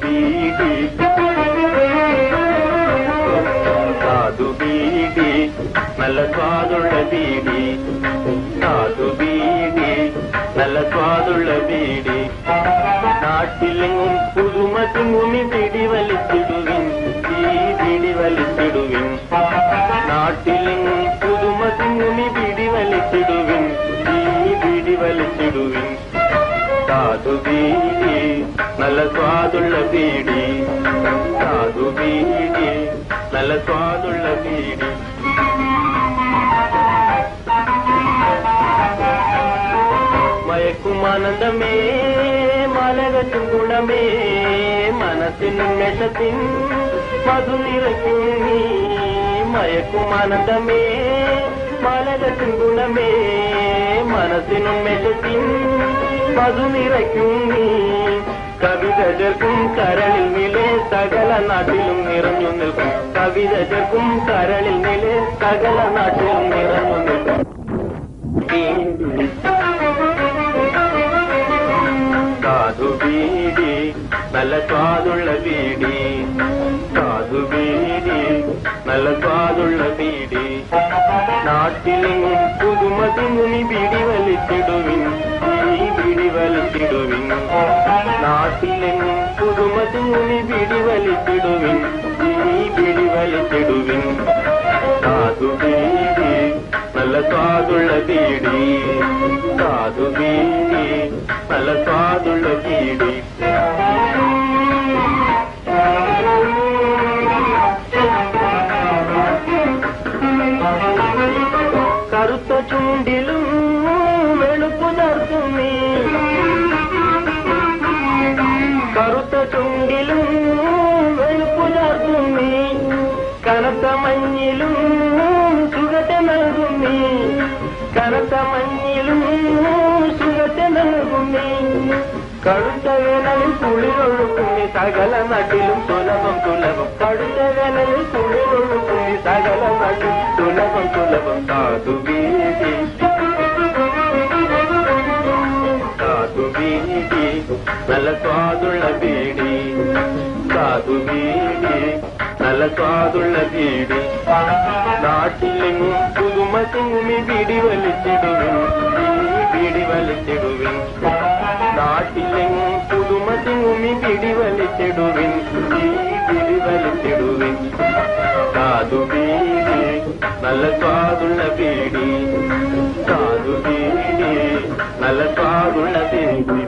బీడి కాదు బీడి నల్ల స్వాదుళ్ళ బీడి కాదు బీడి నల్ల స్వాదుళ్ళ బీడి നാട്ടിലെങ്ങും പുതുമതുങ്ങുമി പിടിവലിച്ചിടുവിൻ ഈ പിടിവലിച്ചിടുവിൻ നാട്ടിലെങ്ങും പുതുമതുങ്ങുമി പിടിവലിച്ചിടുവിൻ ഈ പിടിവലിച്ചിടുവിൻ കാതു ബീഡി നല്ല സ്വാദുള്ള ബീഡി കാതു ബീഡി നല്ല സ്വാദുള്ള ബീഡി മയക്കുമാനന്ദമേ മലകത്തും ഗുണമേ മനസ്സിനുന്മേഷത്തിൻ മധു നിറയ്ക്കും നീ മയക്കുമാനന്ദമേ മലകത്തും ഗുണമേ മനസ്സിനുന്മേഷത്തിൻ മധു നിറയ്ക്കും നീ കവിത ചേർക്കും കരളിൽ നിലെ സകല നാട്ടിലും നിറഞ്ഞു നിൽക്കും കവിത ചേർക്കും കരളിൽ നിലെ സകല നാട്ടിലും നിറഞ്ഞു നിൽക്കും കാതു ബീഡി നല്ല സ്വാദുള്ള ബീഡി കാതു ബീഡി നല്ല സ്വാദുള്ള ബീഡി നാട്ടിലെങ്ങും പുതുമതിങ്ങുമി ബീഡി വലിച്ചിടുവിൻ ഈ ബീഡി വലിച്ചിടുവിൻ നാട്ടിലെങ്ങും പുതുമതിങ്ങുമി ബീഡി വലിച്ചിടുവിൻ ഈ ബീഡി വലിച്ചിടുവിൻ കാതു ബീഡി നല്ല സ്വാദുള്ള ബീഡി കാതു ബീഡി നല്ല സ്വാദുള്ള ബീഡി കറുത്ത ചുണ്ടിലും വെളുപ്പു ചേർക്കും നീ കറുത്ത ചുണ്ടിലും വെളുപ്പു ചേർക്കും നീ കനത്ത മഞ്ഞിലും സുഖത്തെ നൽകും നീ കനത്ത മഞ്ഞിലും സുഖത്തെ നൽകും നീ കടുത്ത വേനലിൽ കുളിരൊഴുക്കും നീ സകല നാട്ടിലും സുലഭം സുലഭം കടുത്ത വേനലിൽ കുളിരൊഴുക്കും നീ സകല നാട്ടിൽ സുലഭം സുലഭം കാതു ബീഡി കാതു ബീഡി നല്ല സ്വാദുള്ള ബീഡി കാതു ബീഡി നല്ല സ്വാദുള്ള ബീഡി നാട്ടിലെങ്ങും പുതുമതിങ്ങുമി ബീഡി വലിച്ചിടുവിൻ ഈ ബീഡി വലിച്ചിടുവിൻ നാട്ടിലെങ്ങും പുതുമതിങ്ങുമി ബീഡി വലിച്ചിടുവിൻ ഈ ബീഡി വലിച്ചിടുവിൻ കാതു ബീഡി നല്ല സ്വാദുള്ള ബീഡി കാതു ബീഡി നല്ല സ്വാദുള്ള ബീഡി